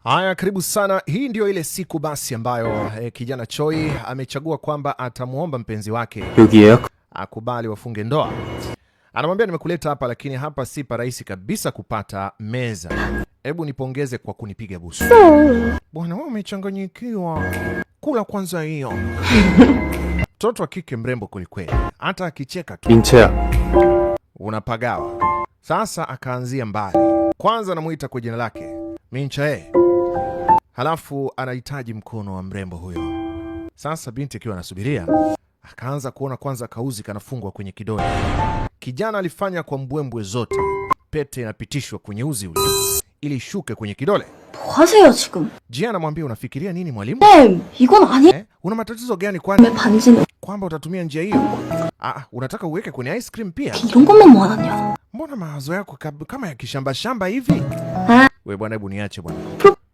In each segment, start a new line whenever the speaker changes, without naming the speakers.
Haya, karibu sana. Hii ndio ile siku basi ambayo kijana Choi amechagua kwamba atamuomba mpenzi wake akubali wafunge ndoa. Anamwambia nimekuleta hapa, lakini hapa si parahisi kabisa kupata meza. Hebu nipongeze kwa kunipiga busu. Bwana wewe umechanganyikiwa. Kula kwanza hiyo. Mtoto wa kike mrembo kwelikweli. Hata akicheka tu
민채야,
unapagawa. Sasa akaanzia mbali. Kwanza anamuita kwa jina lake Minchae. Halafu anahitaji mkono wa mrembo huyo. Sasa binti akiwa anasubiria, akaanza kuona kwanza kauzi kanafungwa kwenye kidole. Kijana alifanya kwa mbwembwe zote. Pete inapitishwa kwenye uzi ule ili ishuke kwenye kidole.
뭐하세요 지금?
Jia anamwambia unafikiria nini mwalimu?
이건 아니.
Una matatizo gani kwani?
왜 반지는
Kwamba utatumia njia hiyo? Unataka uweke kwenye ice cream pia?
이런 것만 모아놨냐?
Mbona mawazo yako kama ya kishamba shamba hivi? We bwana, hebu niache bwana.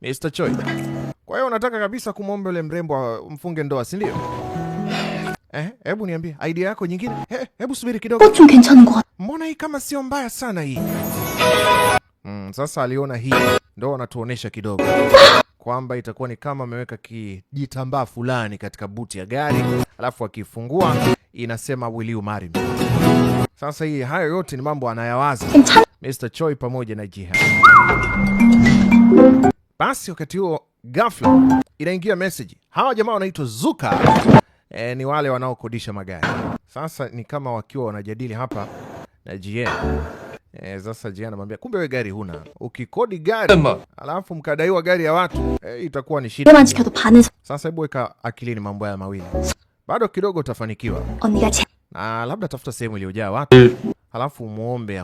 Mr. Choi. Kwa hiyo unataka kabisa kumwomba yule mrembo mfunge ndoa, si ndio? Hebu niambie idea yako nyingine. Hebu subiri kidogo.
좀 괜찮은 것 같아.
Mbona hii kama sio mbaya sana hii? Sasa aliona hii ndo anatuonesha kidogo kwamba itakuwa ni kama ameweka kijitambaa fulani katika buti ya gari, alafu akifungua inasema will you marry me. Sasa hii hayo yote ni mambo anayawaza Mr. Choi pamoja na Jiha. Basi wakati huo ghafla inaingia message. Hawa jamaa wanaitwa Zuka. Ni wale wanaokodisha magari. Sasa ni kama wakiwa wanajadili hapa na Jiha. Sasa Jiha anamwambia kumbe wewe gari huna. Ukikodi gari alafu mkadaiwa gari ya watu, itakuwa ni shida. Sasa hebu weka akilini mambo haya mawili. Bado kidogo utafanikiwa. Na labda tafuta sehemu iliyojaa watu. Halafu umuombe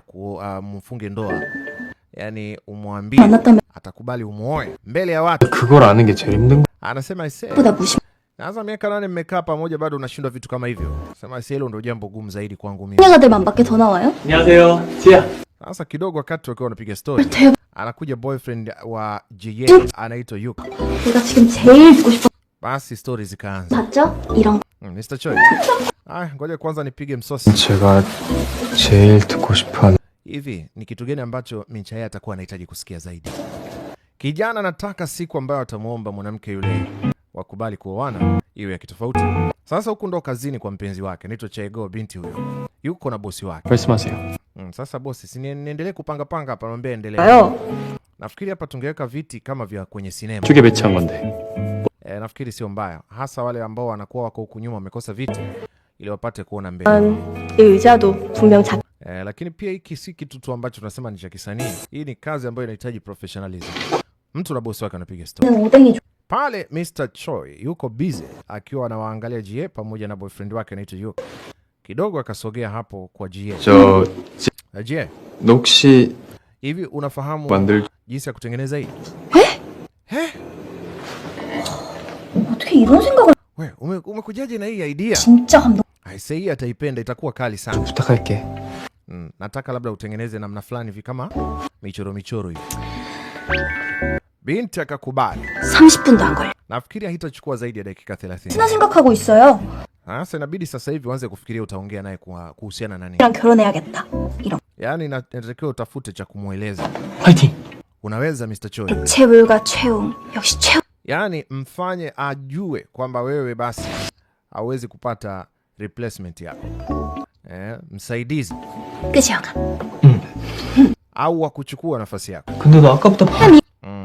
mfunge ndoa. Yani umwambie atakubali umuoe mbele ya watu.
그걸 아는 게 제일 힘든 거.
Anasema sasa miaka 8 mmekaa pamoja bado unashindwa vitu kama hivyo. Sema hilo ndio jambo gumu zaidi kwangu mimi.
여자들만밖에 더 나와요?
안녕하세요, 지야.
Sasa kidogo wakati wakiwa wanapiga story, anakuja boyfriend wa Jiye anaitwa Yuka.
내가 지금 제일 듣고 싶어.
Basi stories zikaanza.
맞죠? 이런
Mr. Choi. Ngoja kwanza nipige msosi.
제가 제일 듣고 싶어하는
Hivi ni kitu gani ambacho Minchae atakuwa anahitaji kusikia zaidi? Kijana anataka siku ambayo atamuomba mwanamke yule wakubali kuoana iwe ya kitofauti. Sasa huku ndo kazini kwa mpenzi wake anaitwa Chaego, binti huyo. Yuko na bosi wake.
말씀하세요.
Sasa bosi, si niendelee kupanga hapa, naomba endelea. Nafikiri hapa tungeweka viti kama vya kwenye sinema.
쪽에 배치한 건데.
Nafikiri sio mbaya. Hasa wale ambao wanakuwa wako huku nyuma wamekosa viti ili wapate kuona mbele.
의자도 분명 작.
Lakini pia hiki si kitu tu ambacho tunasema ni cha kisanii. Hii ni kazi ambayo inahitaji professionalism. Mtu na bosi wake anapiga story. Pale Mr. Choi yuko busy akiwa anawaangalia Jie pamoja na boyfriend wake anaitwa Yuka. Kidogo akasogea hapo kwa Jie. Jie,
혹시
hivi unafahamu jinsi ya kutengeneza hii?
어떻게 이런 생각을?
Wewe umekujaje na hii idea?
진짜 감동.
Aisee, hii ataipenda, itakuwa kali sana.
부탁할게.
Nataka labda utengeneze namna fulani hivi kama michoro hivi. Binti akakubali.
30분도 안 걸려.
Nafikiri haitachukua zaidi ya dakika 30.
친한 생각하고 있어요.
Sasa inabidi sasa hivi uanze kufikiria utaongea naye kuhusiana na nini.
랑 결혼해야겠다. 이런.
Yaani inatakiwa utafute cha kumueleza.
파이팅.
Unaweza Mr. Choi.
최불과 최웅. 역시 최웅.
Yaani mfanye ajue kwamba wewe basi hauwezi kupata replacement yako. Msaidizi.
끝이야.
Au wakuchukua nafasi yako.
근데 너 아까부터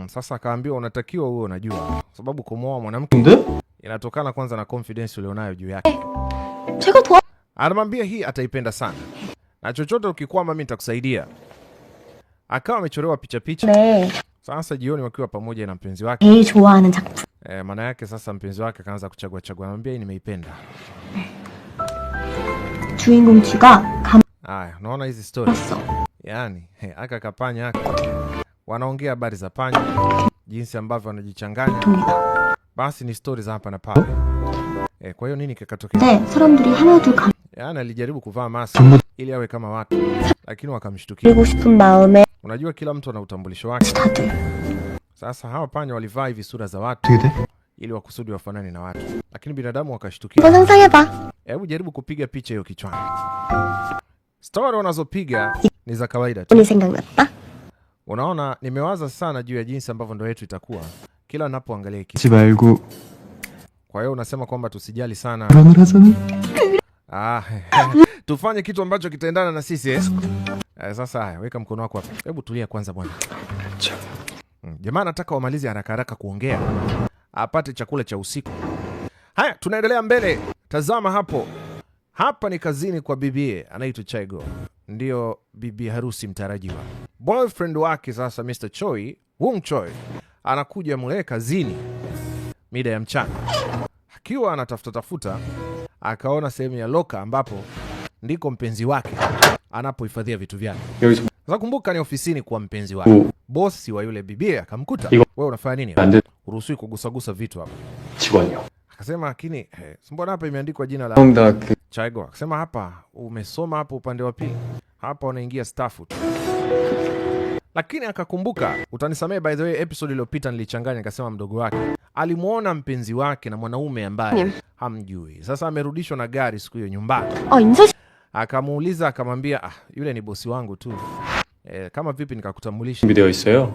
Sasa akaambiwa unatakiwa uwe unajua. Sababu kumwoa mwanamke inatokana kwanza na confidence ulionayo juu yake. Anamwambia hii ataipenda sana. Na chochote ukikwama mimi nitakusaidia. Akawa amechorewa picha. Sasa jioni wakiwa pamoja na mpenzi wake. Maana yake sasa mpenzi wake akaanza kuchagua. Anamwambia hii nimeipenda.
주인공 쥐가
unaona hizi story. Yaani, aka kapanya aka. Wanaongea habari za panya, jinsi ambavyo wanajichanganya. Basi ni stories za hapa na pale. Kwa hiyo nini kikatokea?
사람들이 하나둘
Yaani alijaribu kuvaa mask ili awe kama watu, lakini wakamshtukia. Unajua kila mtu ana utambulisho wake. Sasa hawa panya walivaa hivi sura za watu ili wakusudi wafanane na watu, lakini binadamu wakashtukia. Hebu jaribu kupiga picha hiyo kichwani. Story wanazopiga ni za kawaida tu. Unaona, nimewaza sana juu ya jinsi ambavyo ndoa yetu itakuwa kila ninapoangalia hiki.
하지 말고
Kwa hiyo unasema kwamba tusijali sana.
결혼을 하자면?
Tufanye kitu ambacho kitaendana na sisi eh? Sasa haya, weka mkono wako hapa. Hebu tulia kwanza bwana. Jamaa anataka wamalize haraka haraka kuongea, apate chakula cha usiku. Haya, tunaendelea mbele. Tazama hapo. Hapa ni kazini kwa bibie anaitwa Chaego. Ndio bibi harusi mtarajiwa. Boyfriend wake sasa Mr. Choi, Wung Choi, anakuja mle kazini mida ya mchana. Akiwa anatafuta tafuta, akaona sehemu ya loka ambapo ndiko mpenzi wake anapohifadhia vitu vyake. Sasa kumbuka ni ofisini kwa mpenzi wake. Bosi wa yule bibie akamkuta, wewe unafanya nini? Uruhusiwi kugusagusa vitu hapa.
직원이요.
Akasema lakini mbona hapa imeandikwa jina la
그
Chaego? Akasema hapa umesoma hapo upande wa pili. Hapa unaingia staff tu. Lakini akakumbuka, utanisamee by the way, episode iliyopita nilichanganya, akasema mdogo wake alimuona mpenzi wake na mwanaume ambaye hamjui. Sasa amerudishwa na gari siku hiyo nyumbani. Akamuuliza, akamwambia yule ni bosi wangu tu. Kama vipi nikakutambulisha?
준비되어 있어요.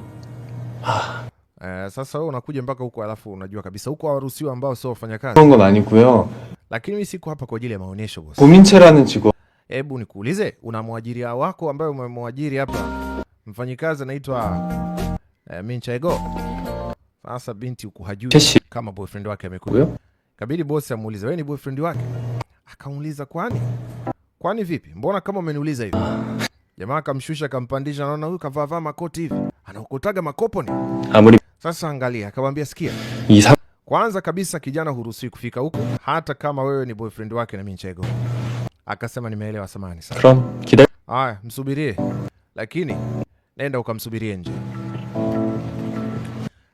Sasa wewe unakuja mpaka huko alafu unajua kabisa huko hawaruhusiwi ambao sio wafanyakazi.
그런 건 아니고요.
Lakini mimi siko hapa kwa ajili ya maonyesho bosi.
고민채라는 직원.
Hebu nikuulize, una mwajiri wako ambaye umemwajiri hapa, mfanyikazi anaitwa Min Chaego. Sasa binti huku hajui kama boyfriend wake amekuja. Kabidi bosi amuulize, wewe ni boyfriend wake? Akamuuliza, kwani vipi? Mbona kama umeniuliza hivi? Jamaa akamshusha, akampandisha, naona huyu kavaa makoti hivi, anaokotaga makopo ni. Sasa angalia, akamwambia sikia. Kwanza kabisa kijana huruhusiwi kufika huko hata kama wewe ni boyfriend wake na Min Chaego. Akasema nimeelewa, samahani sana.
그럼 기다려.
Haya, msubirie. Lakini nenda ukamsubirie nje.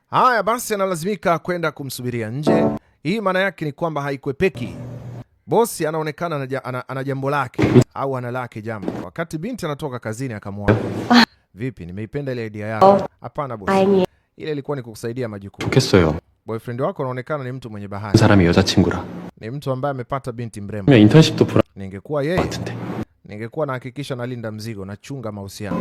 Haya basi, analazimika kwenda kumsubiria nje. Hii maana yake ni kwamba haikwepeki. Bosi anaonekana ana jambo lake au ana lake jambo. Wakati binti anatoka kazini akamwona. Vipi, nimeipenda ile idea yako. Hapana bosi. Ile ilikuwa ni kukusaidia majukumu.
좋겠어요.
Boyfriend wako anaonekana ni mtu mwenye bahati.
사람이 여자친구라.
Ni mtu ambaye amepata binti mrembo.
인턴십도 불안.
Ningekuwa yeye, ningekuwa nahakikisha nalinda mzigo, nachunga mahusiano.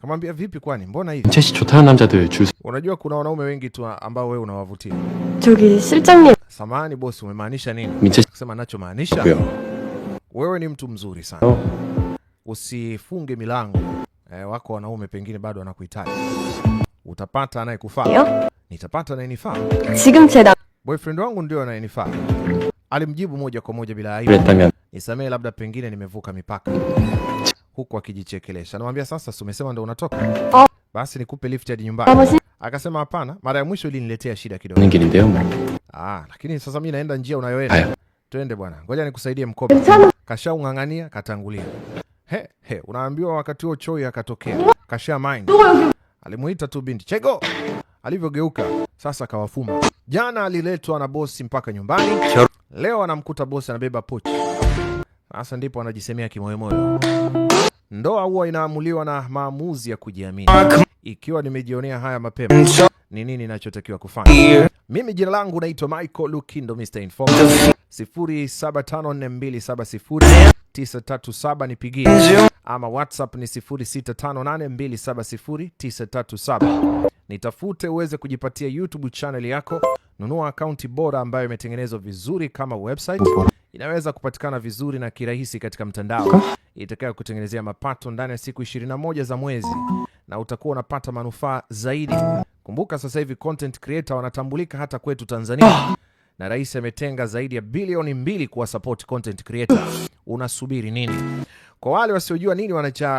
Kamwambia vipi, kwani mbona hivi?
인체시 좋다는 남자들 줄.
Unajua kuna wanaume wengi tu ambao wewe unawavutia.
저기 실장님.
Samahani bosi, umemaanisha nini?
민체.
Kusema nachomaanisha, wewe ni mtu mzuri sana. Usifunge milango. Wako wanaume pengine bado wanakuhitaji. Utapata anayekufaa. Nitapata anayenifaa.
지금 제
Boyfriend wangu ndio anayenifaa. Alimjibu moja kwa moja bila aibu. Nisamee, labda pengine nimevuka mipaka. Huku akijichekelesha. Anamwambia sasa, umesema ndo unatoka? Basi nikupe lift hadi nyumbani. Akasema hapana, mara ya mwisho iliniletea shida kidogo. Lakini sasa mimi naenda njia unayoenda. Twende bwana, ngoja nikusaidie mkopo. Kashaung'ang'ania, katangulia. Unaambiwa wakati huo Choi akatokea. Kasha mind. Alimuita tu binti Chaego. Alivyogeuka sasa kawafuma. Jana aliletwa na bosi mpaka nyumbani. Leo anamkuta bosi anabeba pochi. Sasa ndipo anajisemea kimoyomoyo, ndoa huwa inaamuliwa na maamuzi ya kujiamini. Ikiwa nimejionea haya mapema, ni nini ninachotakiwa kufanya? Mimi jina langu naitwa Michael Lukindo, Mr. Informer. 0754270937 nipigie, ama WhatsApp ni 0658270937. Nitafute uweze kujipatia YouTube channel yako. Nunua akaunti bora ambayo imetengenezwa vizuri kama website. Inaweza kupatikana vizuri na kirahisi katika mtandao, itakayo kutengenezea mapato ndani ya siku 21 za mwezi, na utakuwa unapata manufaa zaidi. Kumbuka sasa hivi content creator wanatambulika hata kwetu Tanzania, na rais ametenga zaidi ya bilioni 2 kuwa support content creator. Unasubiri nini? Kwa wale wasiojua nini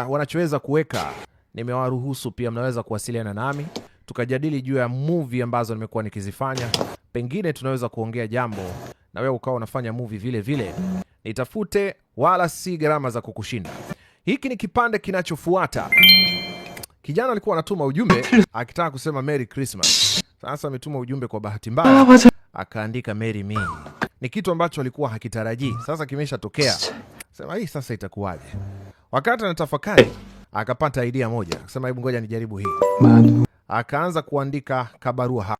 wanachoweza kuweka, nimewaruhusu pia, mnaweza kuwasiliana nami tukajadili juu ya movie ambazo nimekuwa nikizifanya. Pengine tunaweza kuongea jambo na wewe ukawa unafanya movie vile vile. Nitafute, wala si gharama za kukushinda. Hiki ni kipande kinachofuata. Kijana alikuwa anatuma ujumbe akitaka kusema Merry Christmas. Sasa ametuma ujumbe kwa bahati mbaya, akaandika Merry Me. Ni kitu ambacho alikuwa hakitarajii. Sasa kimeshatokea. Sema hii sasa itakuwaje? Wakati anatafakari, akapata idea moja. Akasema hebu ngoja nijaribu hii. Akaanza kuandika kabarua.